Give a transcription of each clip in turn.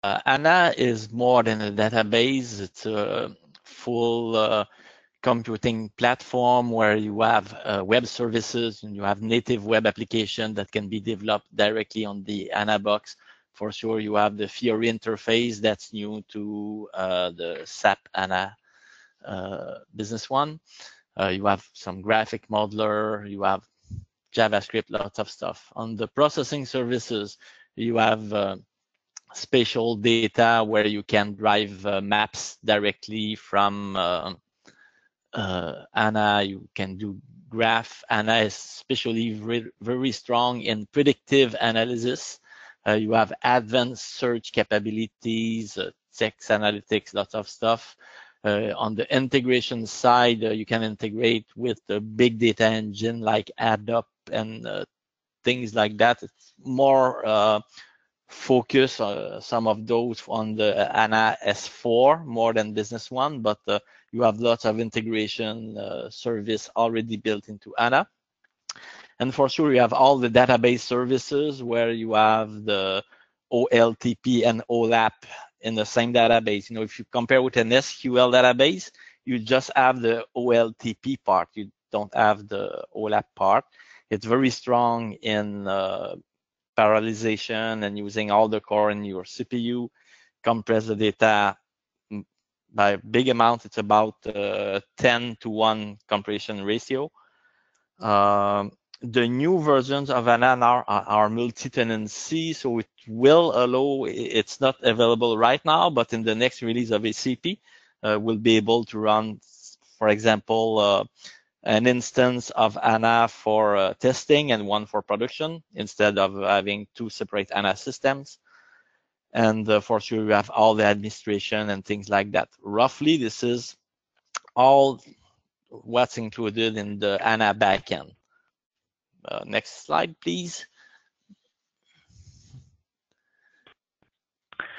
HANA is more than a database. It's a full computing platform where you have web services and you have native web application that can be developed directly on the HANA box. For sure, you have the Fiori interface that's new to the SAP HANA Business One. You have some graphic modeler, you have JavaScript, lots of stuff. On the processing services, you have spatial data where you can drive maps directly from HANA. You can do graph. HANA is especially very strong in predictive analysis. You have advanced search capabilities, text analytics, lots of stuff. On the integration side, you can integrate with the big data engine like AddUp and things like that. It's more focus some of those on the HANA S4 more than Business One, but you have lots of integration service already built into HANA. And for sure, you have all the database services where you have the OLTP and OLAP in the same database. You know, if you compare with an SQL database, you just have the OLTP part. You don't have the OLAP part. It's very strong in parallelization and using all the core in your CPU, compress the data by a big amount. It's about 10:1 compression ratio. The new versions of HANA are multi-tenancy, so it will allow, it's not available right now, but in the next release of SAP, we'll be able to run, for example, an instance of HANA for testing and one for production instead of having two separate HANA systems. And for sure, you have all the administration and things like that. Roughly, this is all what's included in the HANA backend. Next slide, please.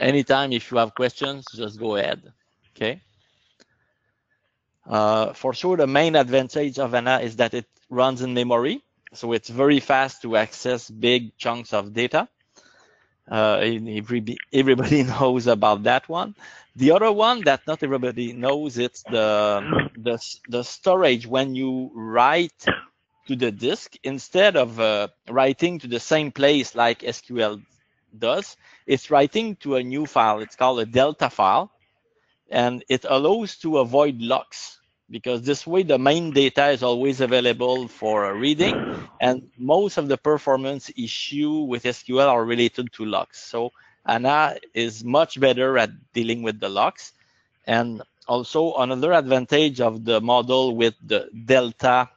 Anytime if you have questions, just go ahead. Okay. For sure, the main advantage of HANA is that it runs in memory. So it's very fast to access big chunks of data. Everybody knows about that one. The other one that not everybody knows, it's the storage. When you write to the disk, instead of writing to the same place like SQL does, it's writing to a new file. It's called a delta file, and it allows to avoid locks, because this way the main data is always available for reading, and most of the performance issue with SQL are related to locks. So HANA is much better at dealing with the locks. And also another advantage of the model with the delta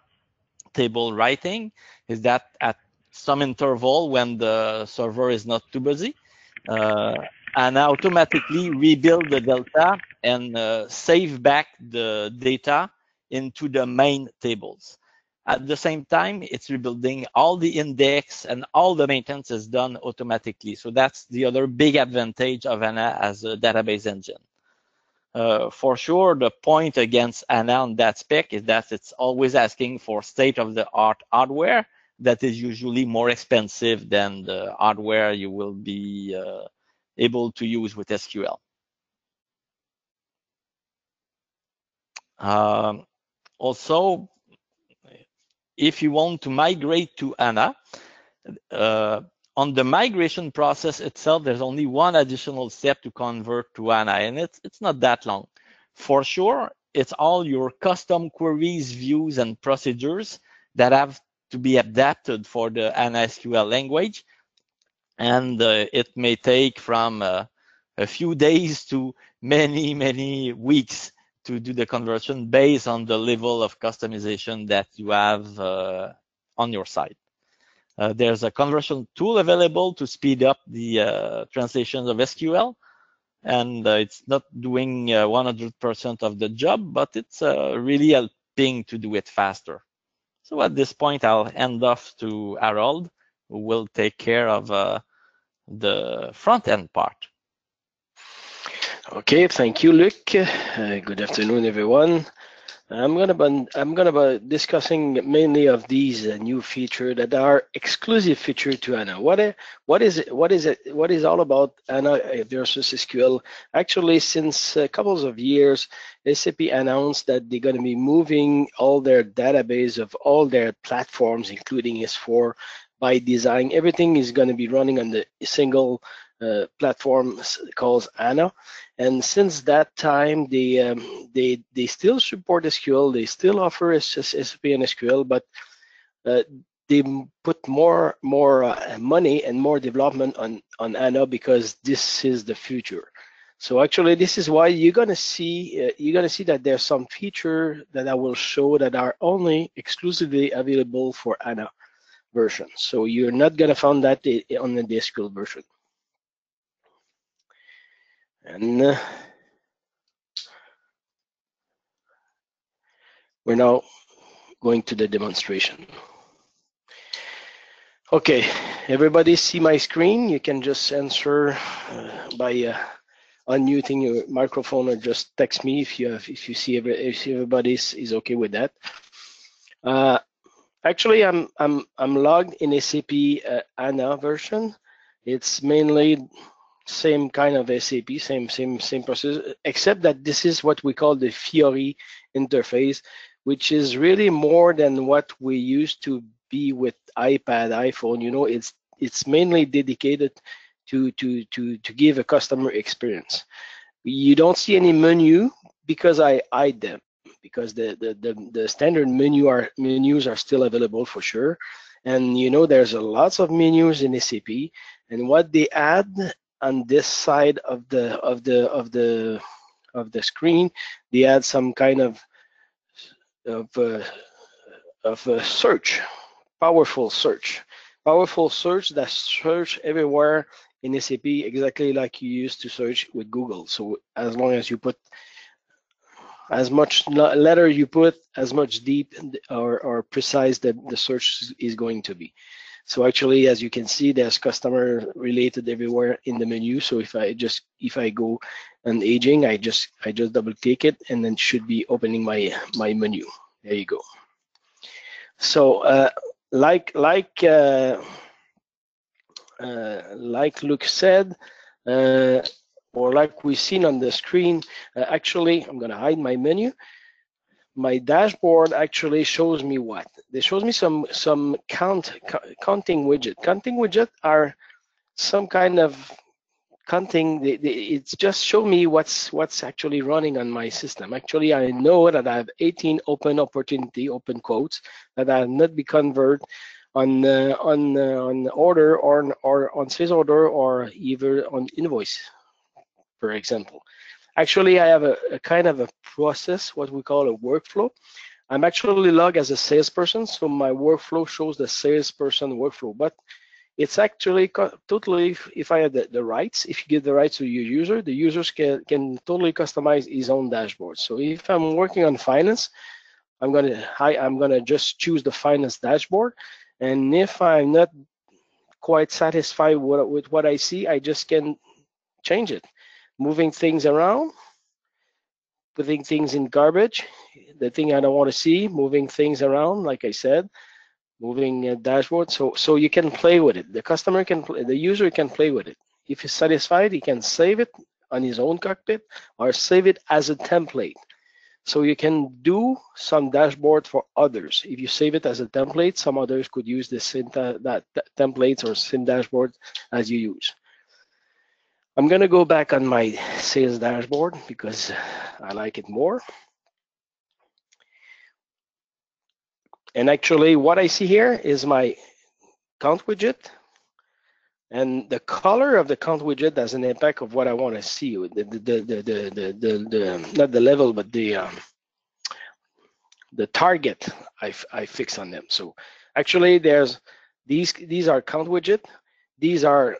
table writing is that at some interval when the server is not too busy, HANA automatically rebuild the delta and save back the data into the main tables. At the same time, it's rebuilding all the index and all the maintenance is done automatically. So that's the other big advantage of HANA as a database engine. For sure, the point against HANA on that spec is that it's always asking for state-of-the-art hardware that is usually more expensive than the hardware you will be able to use with SQL. Also, if you want to migrate to HANA, on the migration process itself, there's only one additional step to convert to HANA, and it's not that long. For sure, it's all your custom queries, views, and procedures that have to be adapted for the HANA SQL language. And it may take from a few days to many weeks to do the conversion based on the level of customization that you have on your side. There's a conversion tool available to speed up the translations of SQL, and it's not doing 100% of the job, but it's really helping to do it faster. So at this point, I'll hand off to Harold, who will take care of the front-end part. Okay, thank you, Luc. Good afternoon, everyone. I'm gonna be discussing mainly of these new features that are exclusive feature to HANA. What is it? What is all about HANA versus SQL? Actually, since a couple of years, SAP announced that they're going to be moving all their database of all their platforms, including S4, by design. Everything is going to be running on the single platform called HANA. And since that time, they still support SQL. They still offer SAP and SQL, but uh, they put more money and more development on HANA because this is the future. So actually, this is why you're gonna see that there's some feature that I will show that are only exclusively available for HANA version. So you're not gonna find that on the SQL version. And we're now going to the demonstration. Okay, everybody see my screen? You can just answer by unmuting your microphone or just text me if you see if everybody is okay with that. Actually, I'm logged in SAP HANA version. It's mainly same kind of SAP, same process, except that this is what we call the Fiori interface, which is really more than what we used to be with iPad, iPhone. You know, it's mainly dedicated to give a customer experience. You don't see any menu because I hide them, because the standard menus are still available for sure. And you know, there's lots of menus in SAP, and what they add on this side of the screen, they add some kind of search, powerful search that search everywhere in SAP exactly like you used to search with Google. So as long as you put as much letter you put, as much deep or precise the search is going to be. So actually, as you can see, there's customer related everywhere in the menu. So if I go on aging, I just double click it, and then should be opening my menu. There you go. So like Luc said, or like we've seen on the screen, actually, I'm gonna hide my menu. My dashboard actually shows me what? It shows me some counting widget. Counting widget are some kind of counting. It's just show me what's actually running on my system. Actually, I know that I have 18 open opportunity, open quotes, that I have not been converted on order or on sales order or either on invoice, for example. Actually, I have a kind of a process, what we call a workflow. I'm actually logged as a salesperson, so my workflow shows the salesperson workflow, but it's actually totally, if I have the rights, if you give the rights to your user, the users can totally customize his own dashboard. So if I'm working on finance, I'm gonna just choose the finance dashboard, and if I'm not quite satisfied with what I see, I just can change it, moving things around, putting things in garbage, the thing I don't want to see, moving things around, like I said, moving a dashboard. So you can play with it. The user can play with it. If he's satisfied, he can save it on his own cockpit or save it as a template. So you can do some dashboard for others. If you save it as a template, some others could use the same templates or same dashboard as you use. I'm gonna go back on my sales dashboard because I like it more. And actually what I see here is my count widget, and the color of the count widget has an impact of what I want to see. Not the level, but the target I fix on them. So actually there's these are count widget. These are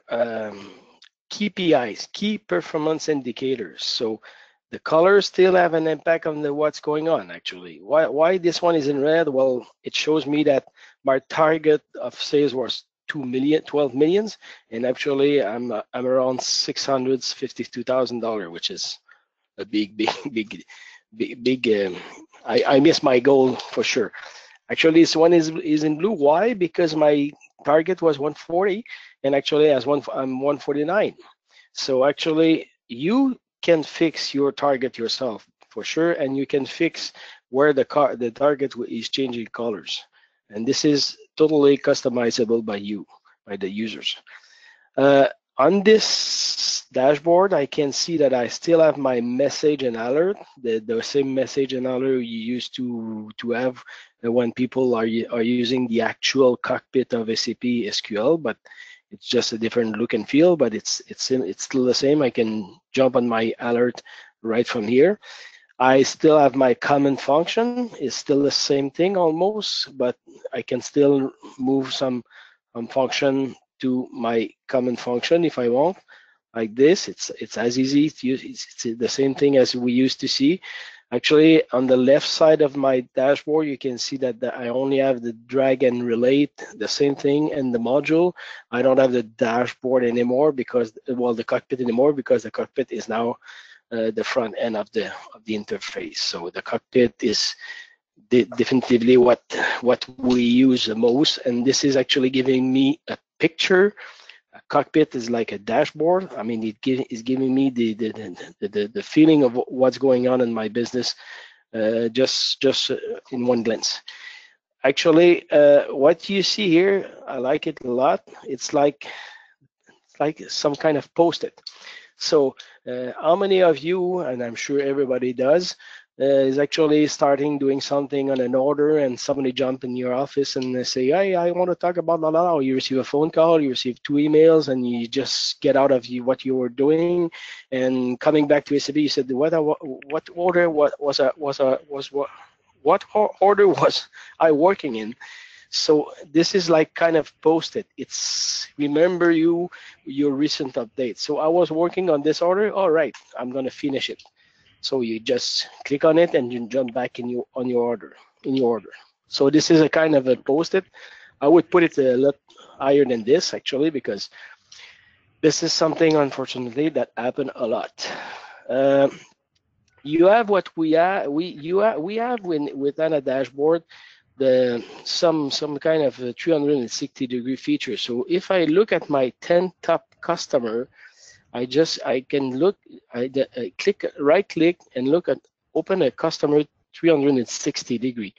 KPIs, key performance indicators. So the colors still have an impact on what's going on actually. Why this one is in red? Well, it shows me that my target of sales was 12 millions, and actually I'm around $652,000, which is a big I missed my goal for sure. Actually, this one is in blue. Why? Because my target was 140, and actually I'm 149. So actually, you can fix your target yourself for sure, and you can fix where the target is changing colors, and this is totally customizable by you, by the users. Uh, on this dashboard, I can see that I still have my message and alert, the same message and alert you used to have when people are using the actual cockpit of SAP SQL, but it's just a different look and feel, but it's still the same. I can jump on my alert right from here. I still have my common function. It's still the same thing almost, but I can still move some function to my common function if I want, like this. It's as easy to use. It's the same thing as we used to see. Actually, on the left side of my dashboard, you can see that I only have the drag and relate, the same thing, and the module. I don't have the dashboard anymore because, well, the cockpit anymore because the cockpit is now the front end of the interface. So the cockpit is definitively what we use the most, and this is actually giving me a picture. A cockpit is like a dashboard. I mean, is giving me the feeling of what's going on in my business, just in one glance. Actually, what you see here, I like it a lot. It's like some kind of post-it. So how many of you, and I'm sure everybody does, is actually starting doing something on an order, and somebody jump in your office and they say, hey, I want to talk about blah, blah, blah. You receive a phone call, you receive 2 emails, and you just get out of what you were doing, and coming back to SAP, you said, what order what order was I working in? So this is like kind of post-it. It's remember your recent update. So I was working on this order. All right, I'm gonna finish it. So you just click on it and you jump back in your order. So this is a kind of a post-it. I would put it a lot higher than this actually, because this is something unfortunately that happened a lot. You have what we have. We have within a dashboard some kind of 360-degree feature. So if I look at my 10 top customer, I can look. I right click and look at open a customer 360-degree,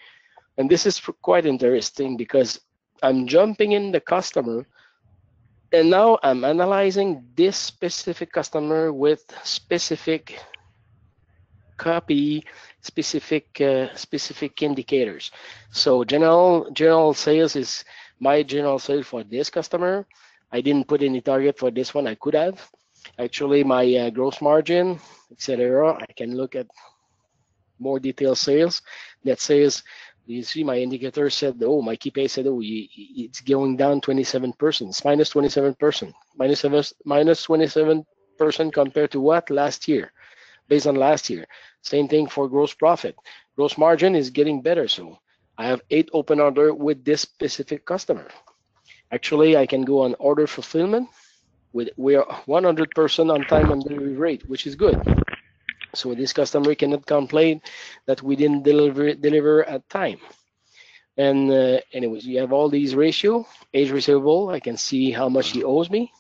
and this is quite interesting because I'm jumping in the customer, and now I'm analyzing this specific customer with specific copy, specific indicators. So general sales is my general sales for this customer. I didn't put any target for this one. I could have. Actually, my gross margin, etc. I can look at more detailed sales, net sales. You see my indicator said, oh, my KPI said, oh, it's going down 27%. It's minus 27%. Minus 27% compared to what? Last year, based on last year. Same thing for gross profit. Gross margin is getting better. So I have 8 open order with this specific customer. Actually, I can go on order fulfillment. We are 100% on time and delivery rate, which is good. So this customer cannot complain that we didn't deliver at time. And anyways, you have all these ratio. Age receivable, I can see how much he owes me.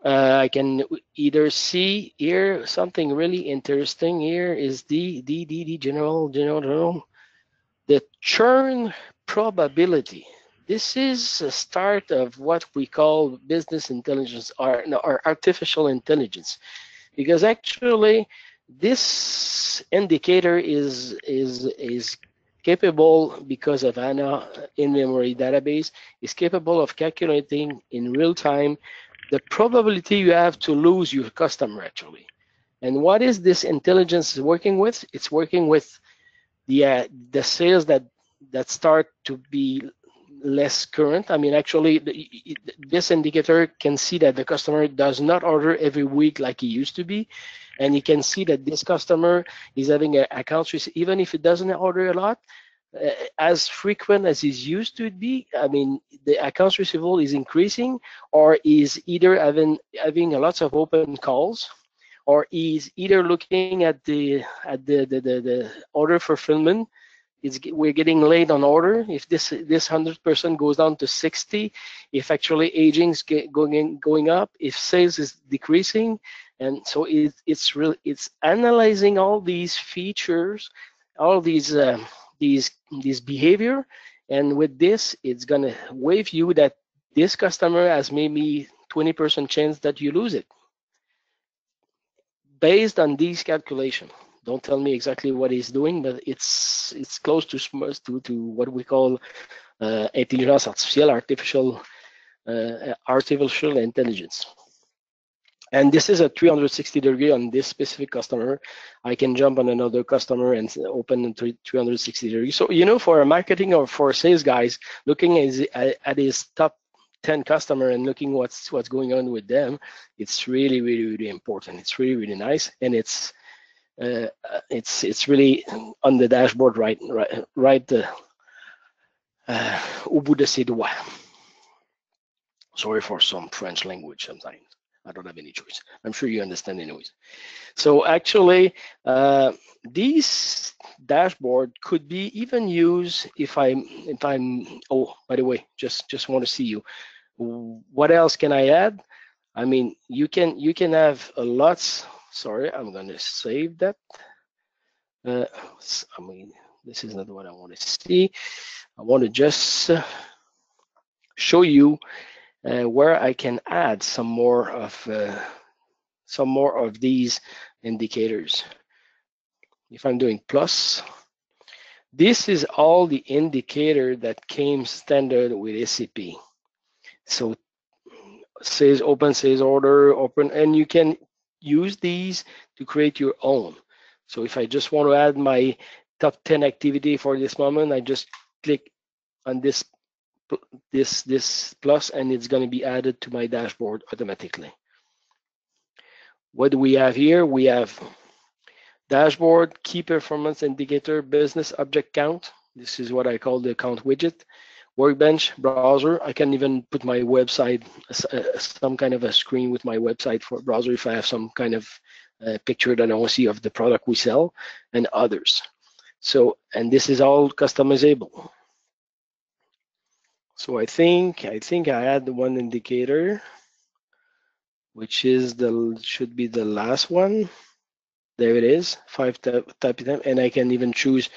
I can either see here something really interesting. Here is the general. The churn probability. This is a start of what we call business intelligence or artificial intelligence, because actually this indicator is capable, because of HANA in-memory database, is capable of calculating in real time the probability you have to lose your customer actually. And what is this intelligence working with? It's working with the sales that start to be less current. I mean, actually, this indicator can see that the customer does not order every week like he used to be, and you can see that this customer is having an accounts receivable, even if it doesn't order a lot, as frequent as he's used to be. I mean, the accounts receivable is increasing, or is either having lots of open calls, or he's either looking at the order fulfillment. We're getting late on order. If this 100% goes down to 60, if actually aging's going up, if sales is decreasing, and so it's analyzing all these features, all these behavior, and with this, it's gonna wave you that this customer has maybe 20% chance that you lose it based on these calculations. Don't tell me exactly what he's doing, but it's close to what we call intelligence artificielle, artificial intelligence. And this is a 360-degree on this specific customer. I can jump on another customer and open 360 degrees. So, you know, for a marketing or for sales guys, looking at his top 10 customer and looking what's going on with them, it's really, really, really important. It's really, really nice, and it's really on the dashboard right au bout de ses doigts. Sorry for some French language sometimes. I don't have any choice. I'm sure you understand anyways. So actually, these dashboard could be even used if I'm. Oh, by the way, just want to see you. What else can I add? I mean, you can have a lots. Sorry, I'm gonna save that. I mean, this is not what I want to see. I want to just show you where I can add some more of these indicators. If I'm doing plus, this is all the indicator that came standard with SAP. So sales open, sales order, open, and you can use these to create your own. So if I just want to add my top 10 activity for this moment, I just click on this plus, and it's going to be added to my dashboard automatically. What do we have here? We have dashboard, key performance indicator, business object count. This is what I call the count widget. Workbench, browser. I can even put my website, some kind of a screen with my website for browser if I have some kind of picture that I want to see of the product we sell, and others. So, and this is all customizable. So I think I had the one indicator, which is should be the last one. There it is, 5 type of them, and I can even choose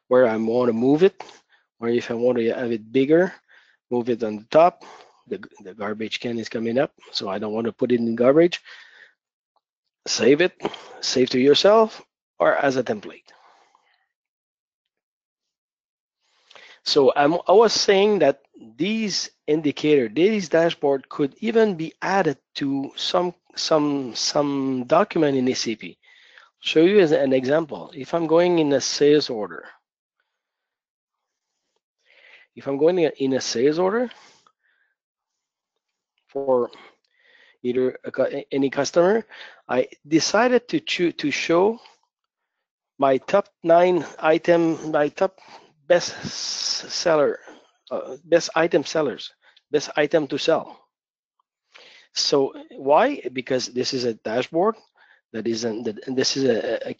where I want to move it, or if I want to have it bigger, move it on the top. The garbage can is coming up, so I don't want to put it in garbage. Save it, save to yourself, or as a template. So I was saying that these indicator, these dashboard could even be added to some document in SAP. Show you as an example. If I'm going in a sales order, for either any customer, I decided to show my top 9 item, my top best seller, best item sellers, best item to sell. So why? Because this is a dashboard that is, this is a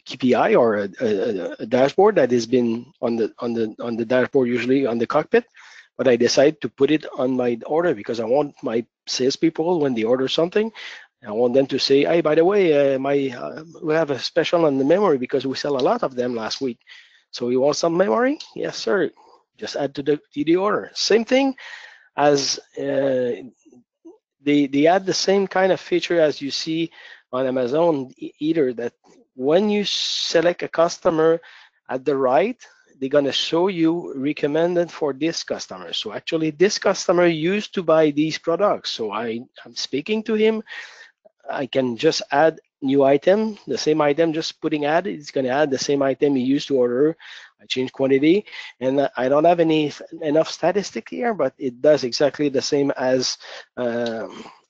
KPI or a dashboard that has been on the dashboard, usually on the cockpit. But I decide to put it on my order because I want my salespeople, when they order something, I want them to say, hey, by the way, we have a special on the memory because we sell a lot of them last week. So you want some memory? Yes, sir. Just add to the order. Same thing as they add the same kind of feature as you see on Amazon, either that when you select a customer at the right, they're going to show you recommended for this customer. So actually this customer used to buy these products. So I'm speaking to him. I can just add new item, the same item, just putting add, it's going to add the same item he used to order. I change quantity, and I don't have enough statistic here, but it does exactly the same as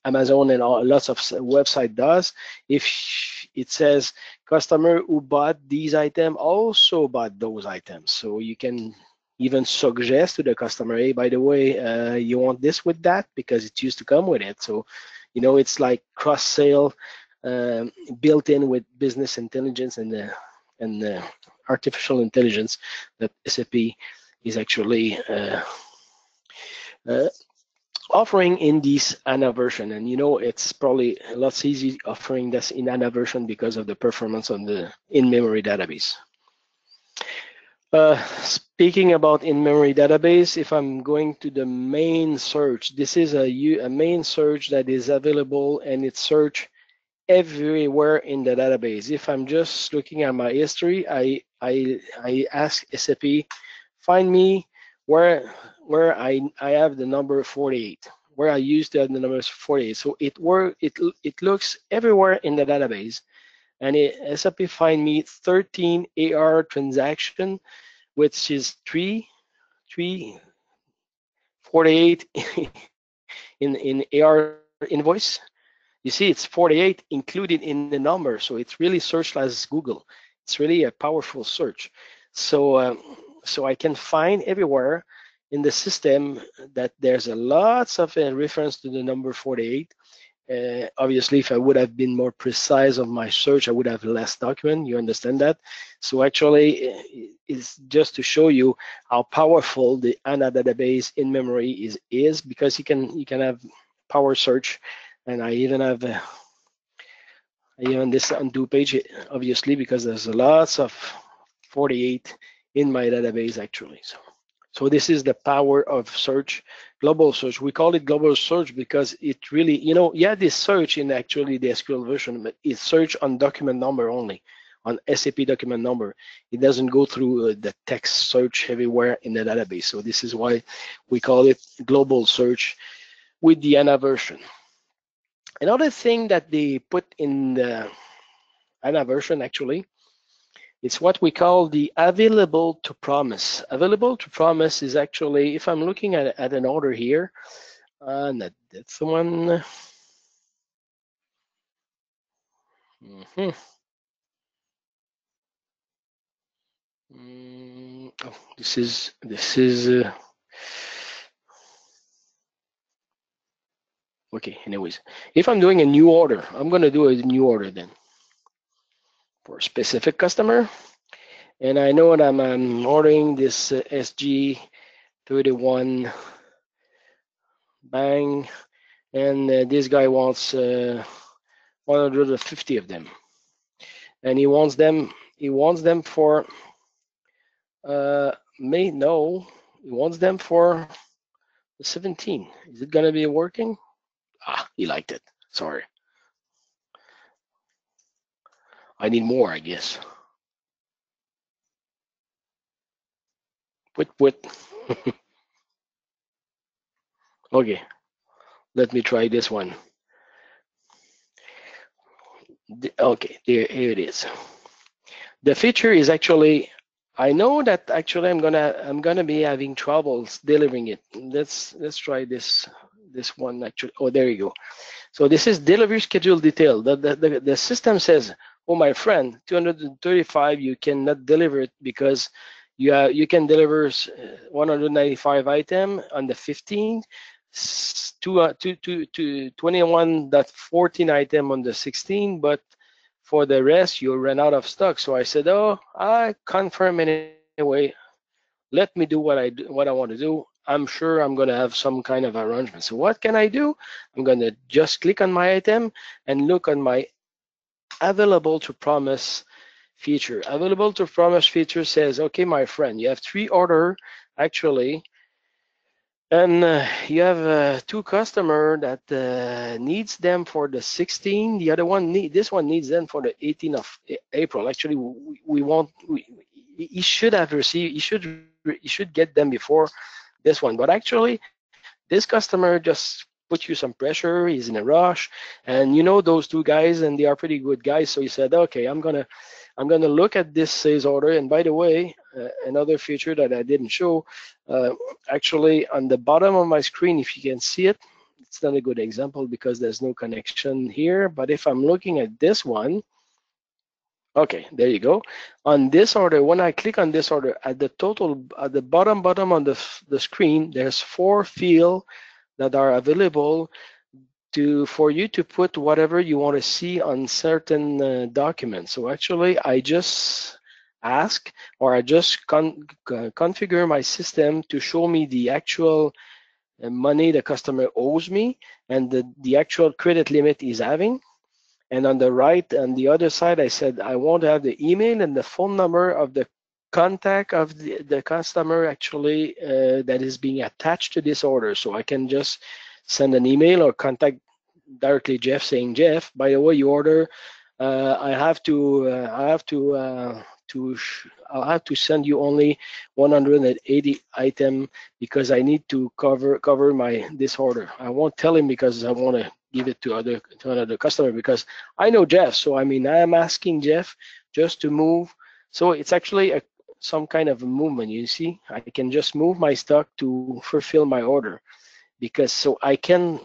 Amazon and lots of website does. If it says customer who bought these items also bought those items, so you can even suggest to the customer, hey, by the way, you want this with that, because it used to come with it. So, you know, it's like cross sale built in with business intelligence and the artificial intelligence that SAP is actually offering in this HANA version. And you know, it's probably a lot easier offering this in HANA version because of the performance on the in-memory database. Speaking about in-memory database, if I'm going to the main search, this is a main search that is available, and it's search everywhere in the database. If I'm just looking at my history, I ask SAP, find me where I have the number 48, where I used to have the number 48. So it looks everywhere in the database, and SAP find me 13 AR transaction, which is 348 in AR invoice. You see, it's 48 included in the number, so it's really searched as Google. It's really a powerful search. So, so I can find everywhere in the system that there's a lots of reference to the number 48. Obviously, if I would have been more precise of my search, I would have less document. You understand that? So actually, it's just to show you how powerful the HANA database in memory is, because you can have power search. And I even have this undo page, obviously, because there's lots of 48 in my database actually. So this is the power of search, global search. We call it global search because it really, you know, yeah, this search in actually the SQL version, but it's search on document number only, on SAP document number. It doesn't go through the text search everywhere in the database. So this is why we call it global search with the HANA version. Another thing that they put in the HANA version actually, it's what we call the available to promise. Available to promise is actually, if I'm looking at an order here, and that's the one. Oh, this is. Okay, anyways, if I'm doing a new order, I'm going to do a new order then for a specific customer. And I know that I'm ordering this SG31 bang, and this guy wants 150 of them, and he wants them for he wants them for the 17. Is it gonna be working? He liked it. Sorry, I need more, I guess. Put. Okay, let me try this one. Okay, here it is. The feature is actually, I know that actually I'm gonna be having troubles delivering it. Let's try this one actually. Oh, there you go. So this is delivery schedule detail. The system says, oh my friend, 235 you cannot deliver it because you can deliver 195 item on the 15th, to 21.14 item on the 16th, but for the rest you ran out of stock. So I said, oh, I confirm anyway. Let me do what I want to do. I'm sure I'm going to have some kind of arrangement. So what can I do? I'm going to just click on my item and look on my available to promise feature. Available to promise feature says, okay, my friend, you have 3 orders actually, and you have 2 customers that needs them for the 16th. The other one this one needs them for the 18th of April. Actually, he should have received. He should get them before this one. But actually, this customer just put you some pressure. He's in a rush, and you know those 2 guys, and they are pretty good guys. So he said, okay, I'm gonna look at this sales order. And by the way, another feature that I didn't show, actually on the bottom of my screen, if you can see it, it's not a good example because there's no connection here. But if I'm looking at this one, Okay, there you go. On this order, when I click on this order, at the total, at the bottom on the screen, there's 4 fields that are available for you to put whatever you want to see on certain documents. So actually, I just ask, or I just configure my system to show me the actual money the customer owes me and the actual credit limit he's having. And on the right, on the other side, I said I want to have the email and the phone number of the contact of the customer actually that is being attached to this order. So I can just send an email or contact directly Jeff saying, Jeff, by the way, you order, I'll have to send you only 180 item because I need to cover my this order. I won't tell him because I want to give it to another customer because I know Jeff. So I mean, I am asking Jeff just to move. So it's actually some kind of a movement. You see, I can just move my stock to fulfill my order because so I can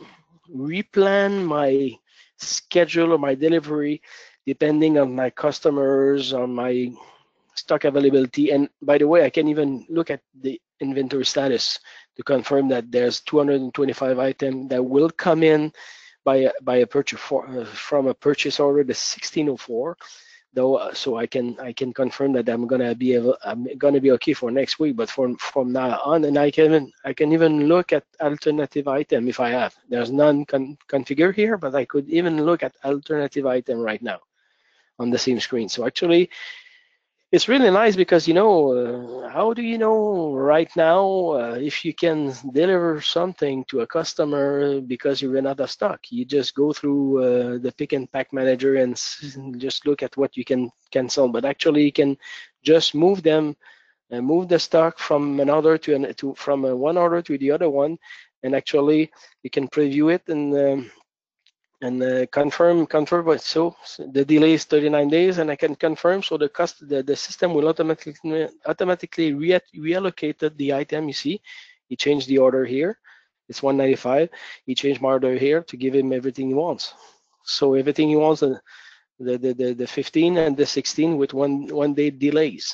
replan my schedule or my delivery depending on my customers, on my stock availability. And by the way, I can even look at the inventory status to confirm that there's 225 items that will come in by a purchase from a purchase order, the 1604. Though, so I can confirm that I'm gonna be okay for next week. But from now on, and I can even look at alternative item if I have. There's none configured here, but I could even look at alternative item right now on the same screen. So actually, it's really nice because how do you know right now if you can deliver something to a customer because you ran out of stock? You just go through the pick and pack manager and just look at what you can cancel. But actually, you can just move them and move the stock from another from one order to the other one, and actually you can preview it and confirm what. So the delay is 39 days, and I can confirm. So the system will automatically reallocate the item. You see, he changed the order here. It's 195. He changed my order here to give him everything he wants. So everything he wants, the 15 and the 16 with one day delays.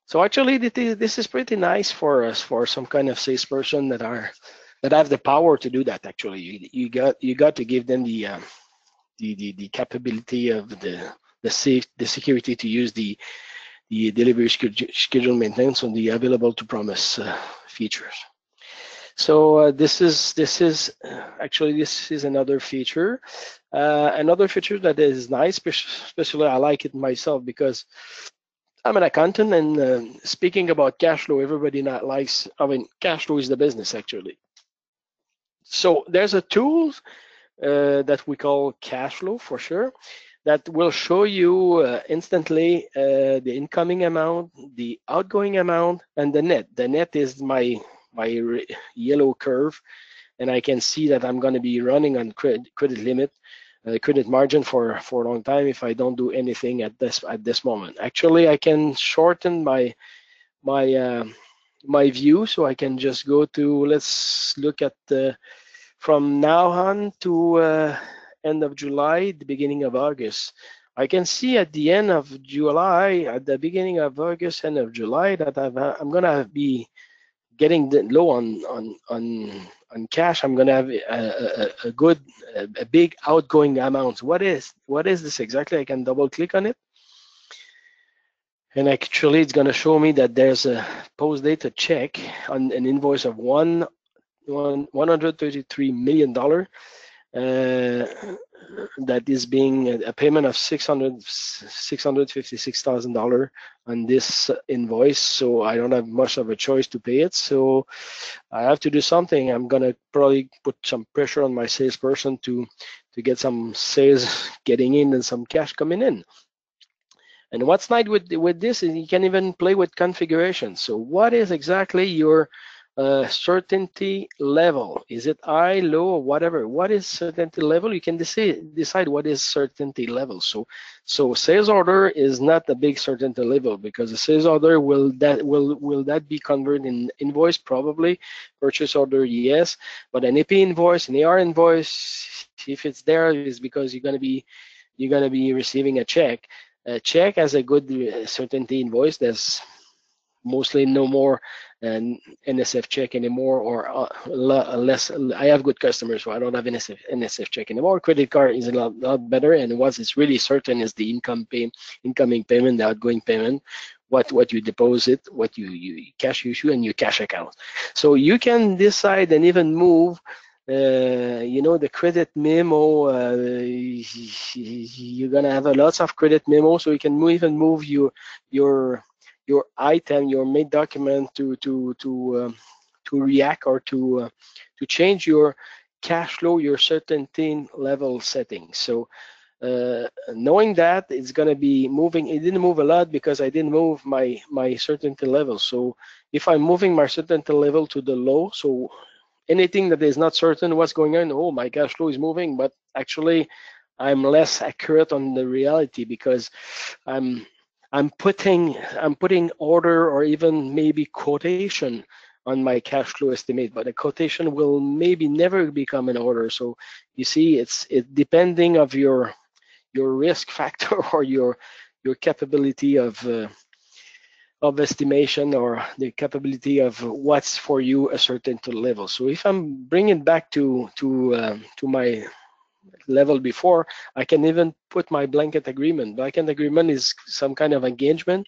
So actually, this is pretty nice for us, for some kind of salesperson that have the power to do that. Actually, you got to give them the capability of the security to use the delivery schedule maintenance on the available to promise features. So this is actually this is another feature. Another feature that is nice, especially I like it myself because I'm an accountant, and speaking about cash flow, everybody not likes. I mean, cash flow is the business actually. So there's a tool that we call cash flow for sure, that will show you instantly the incoming amount, the outgoing amount, and the net. The net is my yellow curve, and I can see that I'm going to be running on credit limit. Credit margin for a long time if I don't do anything at this moment. Actually, I can shorten my view, so I can just go to, let's look at from now on to end of July, the beginning of August. I can see at the end of July, at the beginning of August, end of July, that I'm gonna be getting low on cash. I'm gonna have a big outgoing amount. What is this exactly? I can double click on it, and actually it's gonna show me that there's a post data check on an invoice of $133 million. That is being a payment of $656,000 on this invoice. So I don't have much of a choice to pay it. So I have to do something. I'm gonna probably put some pressure on my salesperson to get some sales getting in and some cash coming in. And what's nice with this is you can even play with configuration. So what is exactly your certainty level? Is it high, low, or whatever? What is certainty level? You can decide what is certainty level. So sales order is not a big certainty level, because a sales order will that be converted in invoice? Probably. Purchase order, yes, but an AP invoice, an AR invoice, if it's there, is because you're going to be you're gonna be receiving a check. A check has a good certainty invoice. There's mostly no more NSF check anymore, or less. I have good customers, so I don't have NSF check anymore. Credit card is a lot better, and once it's really certain is the incoming payment, the outgoing payment, what you deposit, what you cash issue, and your cash account. So you can decide and even move. The credit memo, you're gonna have lots of credit memo, so you can even move your item, your main document to react or to change your cash flow, your certainty level settings. So knowing that it's going to be moving, it didn't move a lot because I didn't move my certainty level. So if I'm moving my certainty level to the low, so anything that is not certain what's going on, oh, my cash flow is moving, but actually I'm less accurate on the reality because I'm putting order or even maybe quotation on my cash flow estimate, but a quotation will maybe never become an order. So you see, it's depending of your risk factor or your capability of estimation, or the capability of what's for you a certain level. So if I'm bringing back to my level before, I can even put my blanket agreement. Blanket agreement is some kind of engagement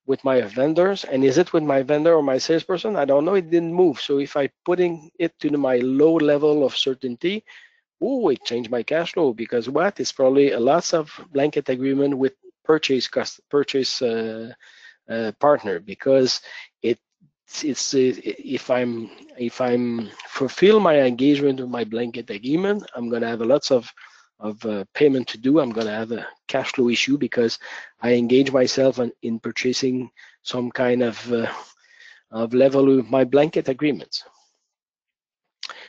with my vendors, and is it with my vendor or my salesperson? I don't know, it didn't move. So if I putting it to my low level of certainty, oh, it changed my cash flow, because what? It's probably a lots of blanket agreement with purchase partner, because it's if I'm fulfill my engagement with my blanket agreement, I'm gonna have a lots of payment to do. I'm gonna have a cash flow issue because I engage myself in purchasing some kind of level with my blanket agreements.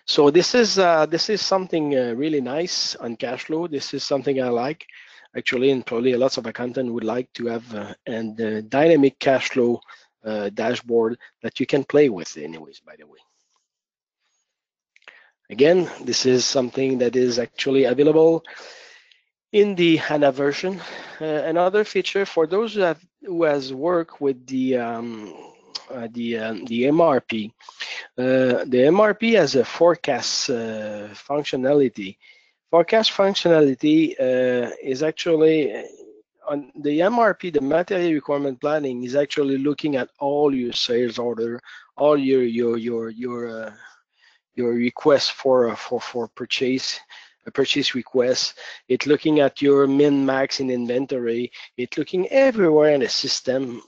So this is something really nice on cash flow. This is something I like actually, and probably lots of accountants would like to have, and dynamic cash flow dashboard that you can play with anyways, by the way. Again, this is something that is actually available in the HANA version. Another feature for those who has worked with the MRP. The MRP has a forecast functionality. Forecast functionality is actually on the MRP, the material requirement planning is actually looking at all your sales order, all your request for purchase, a purchase request. It's looking at your min max in inventory. It's looking everywhere in the system,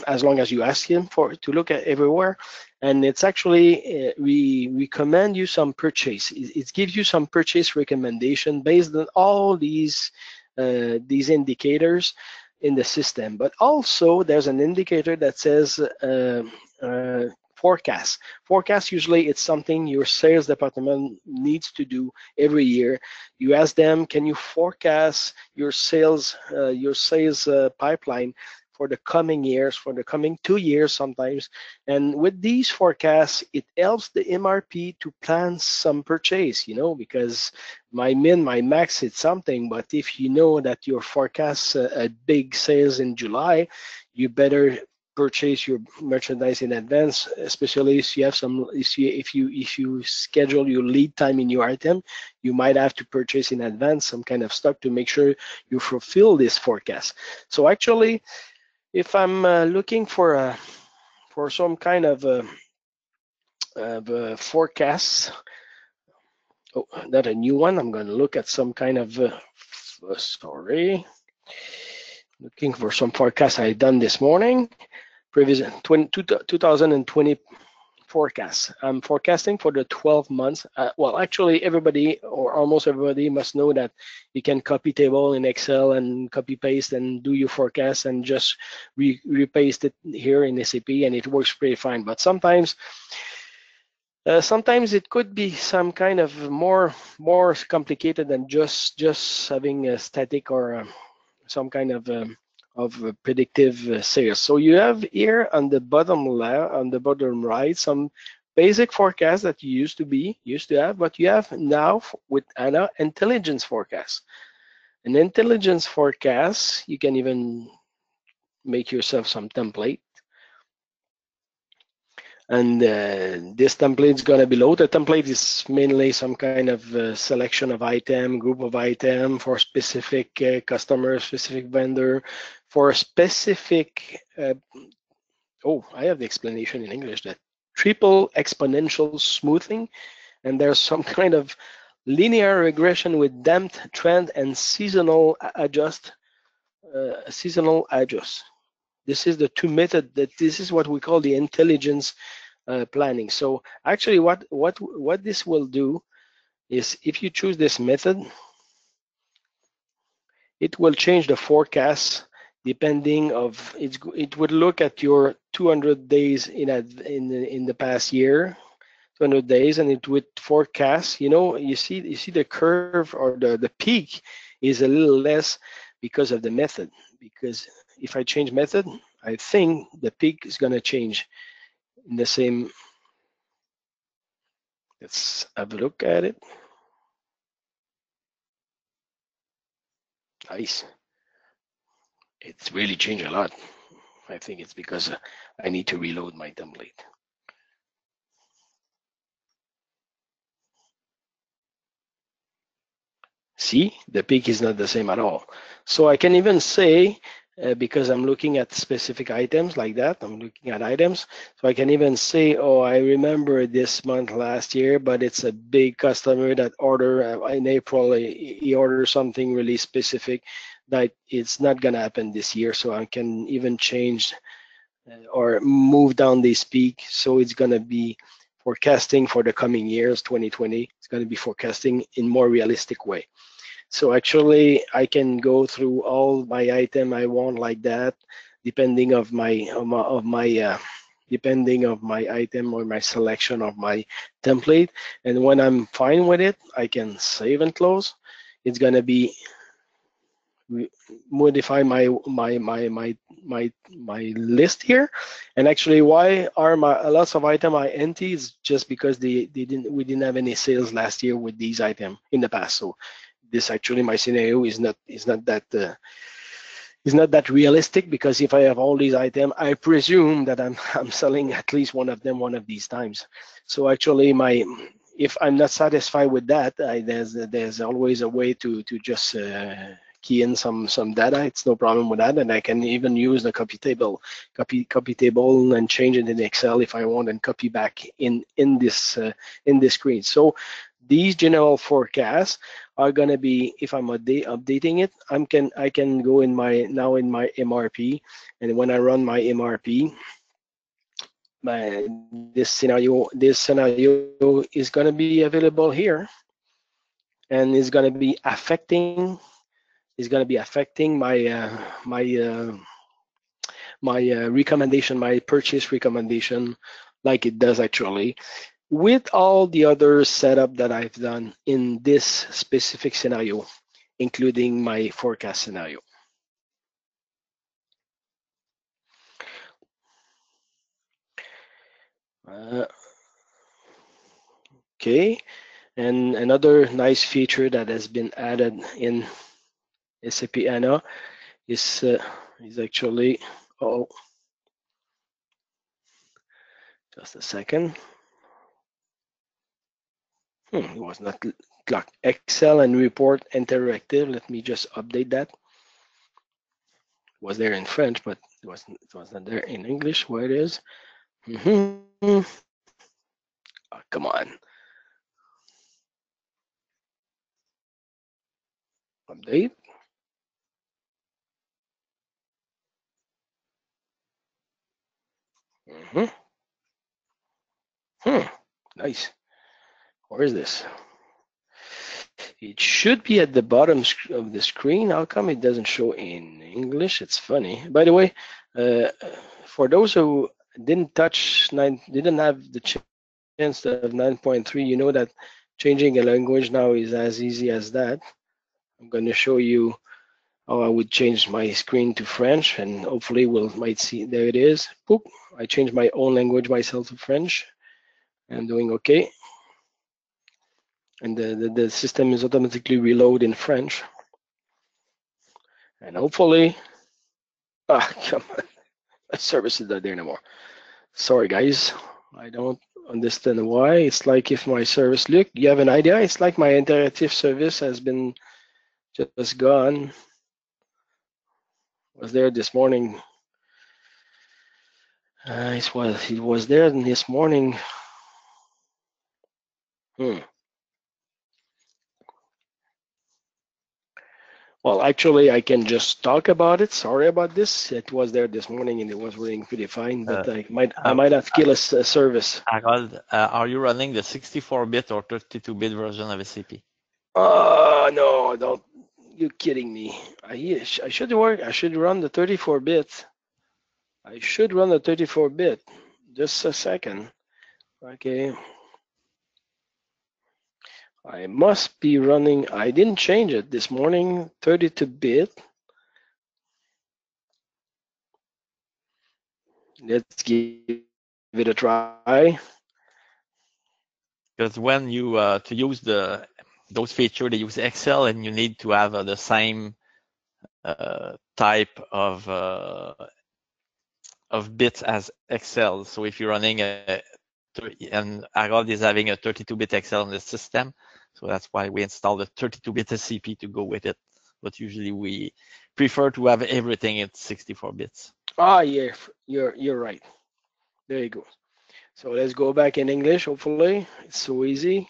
as long as you ask him to look at everywhere. And it's actually we recommend you some purchase. It gives you some purchase recommendation based on all these indicators in the system. But also there's an indicator that says forecast. Forecast, usually it's something your sales department needs to do every year. You ask them, can you forecast your sales pipeline for the coming years, for the coming 2 years sometimes. And with these forecasts, it helps the MRP to plan some purchase, because my min, my max, it's something, but if you know that your forecast a big sales in July, you better purchase your merchandise in advance, especially if you have if you schedule your lead time in your item, you might have to purchase in advance some kind of stock to make sure you fulfill this forecast. So actually, if I'm looking for some kind of forecast, not a new one, I'm going to look at some kind of looking for some forecast I done this morning. Previous 2020 forecast. I'm forecasting for the 12 months. Well, actually, everybody or almost everybody must know that you can copy table in Excel and copy paste and do your forecast and just repaste it here in SAP, and it works pretty fine. But sometimes it could be some kind of more complicated than just having a static or some kind of predictive sales. So you have here on the bottom left, on the bottom right, some basic forecasts that you used to have, but you have now with HANA intelligence forecast. An intelligence forecast, you can even make yourself some template. And this template is going to be loaded. The template is mainly some kind of selection of item, group of item for specific customer, specific vendor, for a specific, oh, I have the explanation in English, that triple exponential smoothing. And there's some kind of linear regression with damped trend and seasonal adjust. This is the two method that this is what we call the intelligence planning. So actually what this will do is, if you choose this method, it will change the forecast depending of it would look at your 200 days in the past year, 200 days, and it would forecast, you see the curve, or the peak is a little less because of the method. Because if I change method, I think the peak is going to change in the same. Let's have a look at it. Nice. It's really changed a lot. I think it's because I need to reload my template. See, the peak is not the same at all. So I can even say, because I'm looking at specific items like that, I'm looking at items, so I can even say, oh, I remember this month last year, but it's a big customer that ordered in April, he ordered something really specific that it's not gonna happen this year. So I can even change or move down this peak, so it's gonna be forecasting for the coming years, 2020. It's gonna be forecasting in more realistic way. So actually, I can go through all my item I want like that, depending of my depending of my item or my selection of my template. And when I'm fine with it, I can save and close. It's gonna be modify my list here. And actually, why are my lots of item I empty? Is just because we didn't have any sales last year with these items in the past. So this actually, my scenario is not that realistic, because if I have all these items, I presume that I'm selling at least one of them one of these times. So actually, if I'm not satisfied with that, there's always a way to just key in some data. It's no problem with that, and I can even use the copy table and change it in Excel if I want, and copy back in this screen. So these general forecasts are going to be, if I'm updating it, I can go in my MRP, and when I run my MRP, this scenario is going to be available here, and it's going to be affecting my recommendation, my purchase recommendation, like it does actually, with all the other setup that I've done in this specific scenario, including my forecast scenario. Okay, and another nice feature that has been added in SAP HANA is actually, oh, just a second. It was not like Excel and report interactive. Let me just update that. It was there in French, but it was not there in English. Where it is? Oh, come on. Update. Nice. Where is this? It should be at the bottom of the screen. How come it doesn't show in English? It's funny. By the way, for those who didn't have the chance to have 9.3, you know that changing a language now is as easy as that. I'm going to show you how I would change my screen to French, and hopefully might see. There it is. Boop. I changed my own language myself to French. I'm doing OK. And the system is automatically reload in French. And hopefully, come on, my service is not there anymore. Sorry, guys. I don't understand why. It's like if my service, look, you have an idea? It's like my interactive service has been just gone. Was there this morning. It was there this morning. Well, actually, I can just talk about it. Sorry about this. It was there this morning and it was running pretty fine, but I might have killed a service. Harold, are you running the 64-bit or 32-bit version of SAP? Oh no, don't! You're kidding me. I should work. I should run the 34-bit. I should run the 34-bit. Just a second. Okay. I must be running. I didn't change it this morning. 32-bit. Let's give it a try. Because when you to use those features, they use Excel, and you need to have the same type of bits as Excel. So if you're running and Harold is having a 32-bit Excel in the system, so that's why we installed a 32-bit SCP to go with it. But usually we prefer to have everything at 64 bits. Ah, yeah, you're right. There you go. So let's go back in English. Hopefully, it's so easy.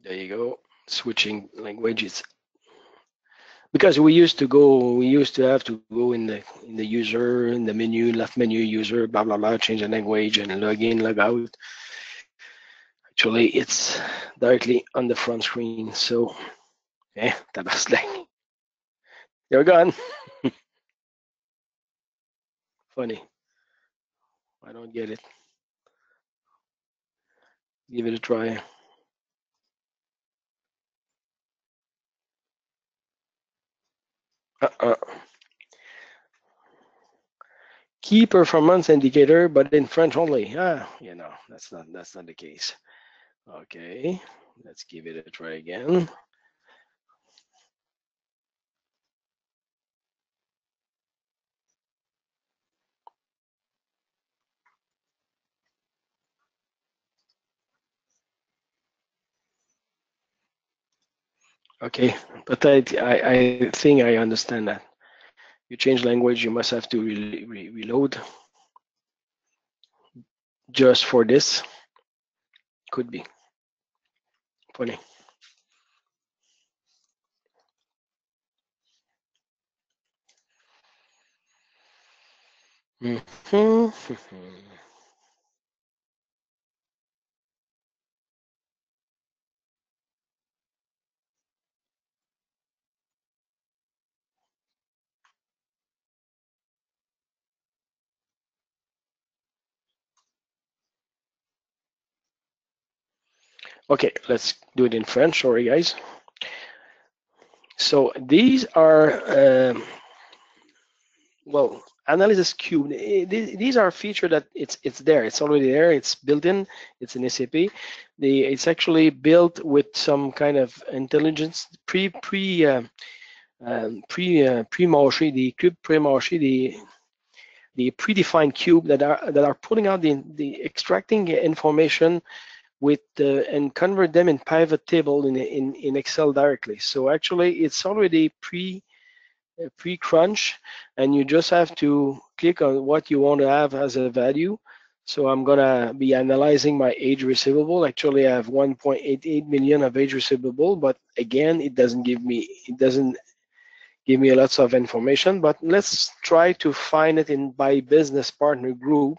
There you go. Switching languages. Because we used to have to go in the user, in the menu, left menu, user, blah blah blah, change the language and log in, log out. Actually, it's directly on the front screen. So, tabaslay. You're gone. Funny. I don't get it. Give it a try. Key performance indicator, but in French only. That's not the case. Okay, let's give it a try again. Okay, but I think I understand that. You change language, you must have to reload. Just for this, could be funny. Okay, let's do it in French. Sorry, guys. So these are well, analysis cube. These are features that it's there. It's already there. It's built in. It's in SAP. It's actually built with some kind of intelligence pre-marché, the cube pre-marché, the predefined cube that are putting out the extracting information with and convert them in pivot table in Excel directly. So actually, it's already pre-crunch, and you just have to click on what you want to have as a value. So I'm gonna be analyzing my age receivable. Actually, I have 1.88 million of age receivable, but again, it doesn't give me a lots of information. But let's try to find it in by business partner group.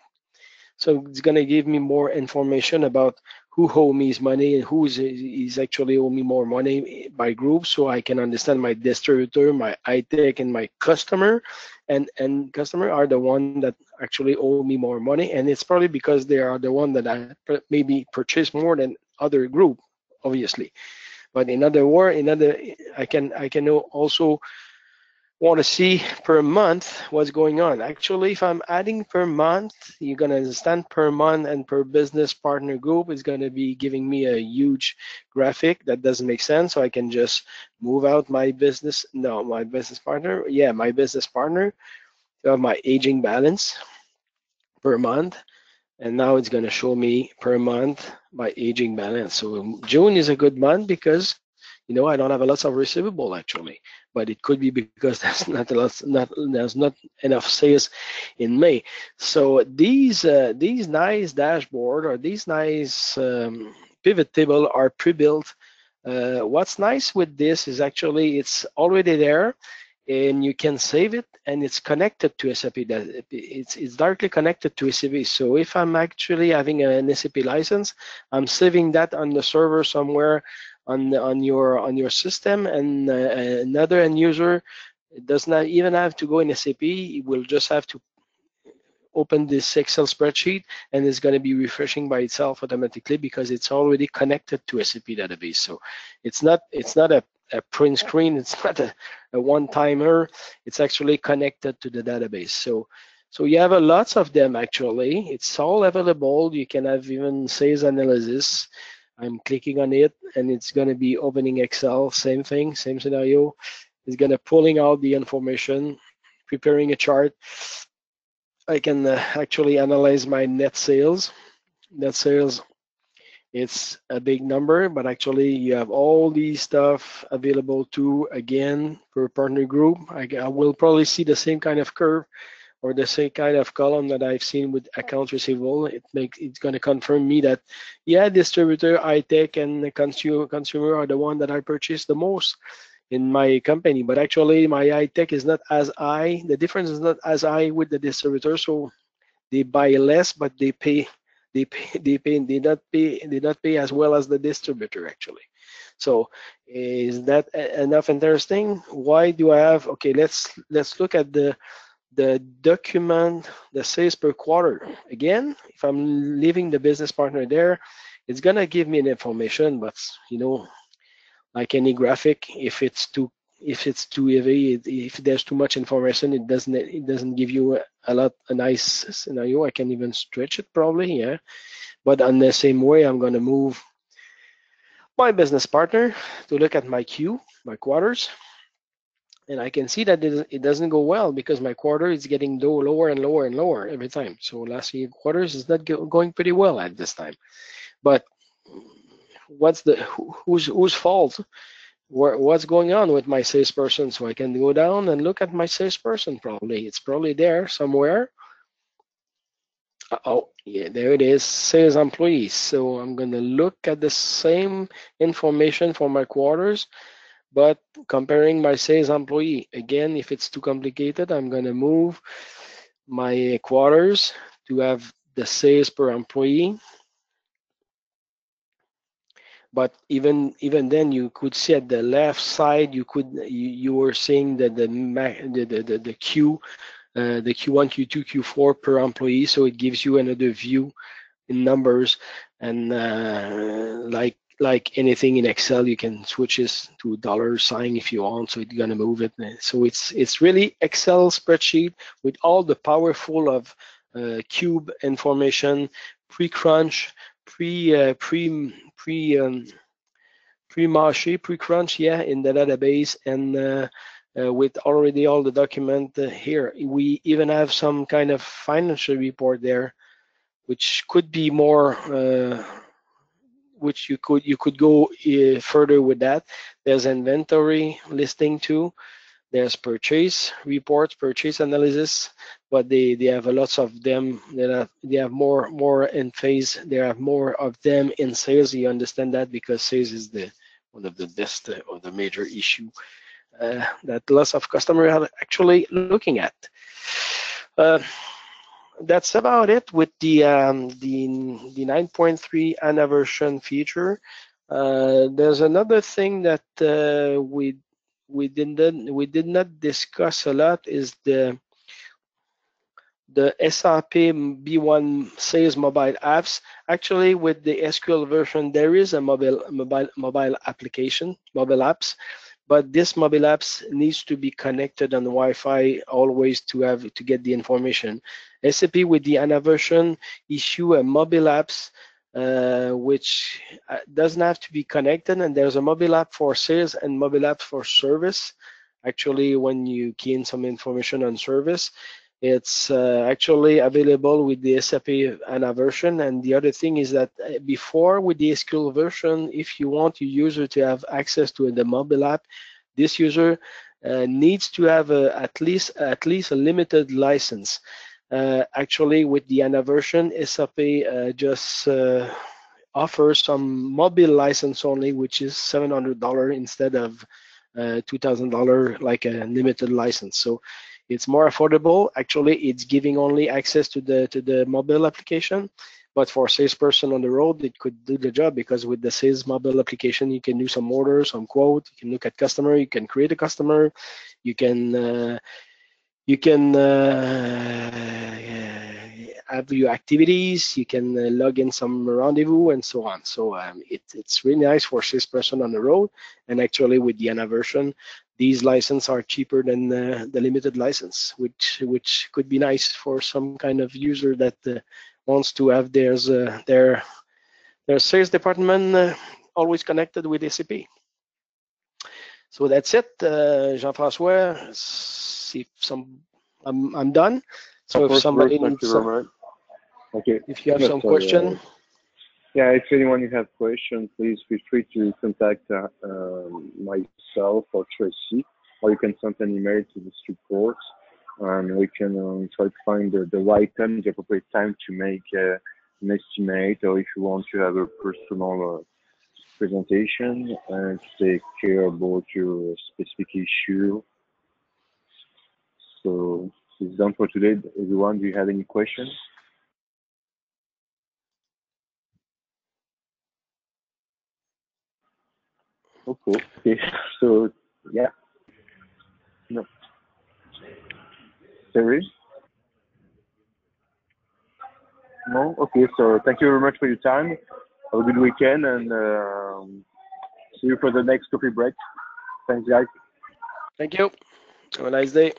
So it's gonna give me more information about who owe me his money and who is actually owe me more money by group, so I can understand my distributor, my ITech, and my customer. And customer are the one that actually owe me more money, and it's probably because they are the one that I maybe purchase more than other group, obviously. But in other words, I can also Want to see per month what's going on. Actually, if I'm adding per month, you're going to understand per month and per business partner group is going to be giving me a huge graphic that doesn't make sense. So I can just move out my business, no, my business partner, yeah, my business partner to have my aging balance per month. And now it's going to show me per month my aging balance. So June is a good month because I don't have a lot of receivable actually, but it could be because there's not enough sales in May. So these nice dashboard or these nice pivot table are pre-built. What's nice with this is actually it's already there, and you can save it, and it's connected to SAP. That it's directly connected to SAP. So if I'm actually having an SAP license, I'm saving that on the server somewhere on your system, and another end user does not even have to go in SAP. He will just have to open this Excel spreadsheet, and it's going to be refreshing by itself automatically because it's already connected to SAP database. So it's not a print screen. It's not a one-timer. It's actually connected to the database. So you have a lots of them actually. It's all available. You can have even sales analysis. I'm clicking on it, and it's going to be opening Excel. Same thing, same scenario. It's going to pulling out the information, preparing a chart. I can actually analyze my net sales. Net sales, it's a big number, but actually you have all these stuff available too, again, per partner group. I will probably see the same kind of curve or the same kind of column that I've seen with accounts receivable. It's going to confirm me that, yeah, distributor, high tech, and the consumer are the one that I purchase the most in my company, but actually my high tech is not as high. The difference is not as high with the distributor, so they buy less, but they not pay as well as the distributor actually. So is that enough interesting? Why do I have? Okay, let's look at the document, the sales per quarter. Again, if I'm leaving the business partner there, it's gonna give me an information, but like any graphic, if it's too heavy, if there's too much information, it doesn't give you a nice scenario. I can even stretch it probably, yeah. But on the same way, I'm going to move my business partner to look at my my quarters, and I can see that it doesn't go well because my quarter is getting lower and lower and lower every time. So last year quarters is not going pretty well at this time. But whose fault? What's going on with my salesperson? So I can go down and look at my salesperson. Probably it's probably there somewhere. Oh, yeah, there it is, sales employees. So I'm going to look at the same information for my quarters, but comparing my sales employee. Again, if it's too complicated, I'm going to move my quarters to have the sales per employee. But even then, you could see at the left side, you were seeing that the Q, the Q1, Q2, Q4 per employee. So it gives you another view in numbers, and like anything in Excel, you can switch this to $sign if you want. So it's gonna move it. So it's really Excel spreadsheet with all the powerful of cube information, pre-crunch, pre-marché, pre-crunch, yeah, in the database, and with already all the document here. We even have some kind of financial report there, which could be more, which you could go further with that. There's inventory listing too. There's purchase reports, purchase analysis, but they have a lots of them. They have more in phase. There are more of them in sales. You understand that because sales is one of the best or the major issue that lots of customers are actually looking at. That's about it with the 9.3 HANA version feature. There's another thing that we did not discuss a lot is the SAP B1 Sales mobile apps. Actually, with the SQL version, there is a mobile application, mobile apps, but this mobile apps needs to be connected on Wi-Fi always to get the information. SAP with the HANA version issue a mobile apps which doesn't have to be connected, and there's a mobile app for sales and mobile app for service. Actually, when you key in some information on service, it's actually available with the SAP HANA version. And the other thing is that before, with the SQL version, if you want your user to have access to the mobile app, this user needs to have at least a limited license. Actually, with the HANA version, SAP just offers some mobile license only, which is $700 instead of $2,000 like a limited license. So it's more affordable. Actually, it's giving only access to the mobile application, but for a salesperson on the road, it could do the job, because with the sales mobile application, you can do some orders, some quote, you can look at customer, you can create a customer, you can have your activities, you can log in some rendezvous and so on. So it's really nice for salesperson on the road. And actually with the HANA version, these licenses are cheaper than the limited license, which could be nice for some kind of user that wants to have their sales department always connected with SAP. So that's it, Jean-François. See I'm done. So if somebody needs some, okay. If you have some question. Yeah, if anyone has questions, please feel free to contact myself or Tracy, or you can send an email to the support, and we can try to find the right time, the appropriate time to make an estimate, or if you want to have a personal presentation and take care about your specific issue. So it's done for today. Everyone, do you have any questions? Okay. So yeah. No. Sorry? No? Okay, so thank you very much for your time. Have a good weekend, and see you for the next coffee break. Thanks, guys. Thank you. Have a nice day.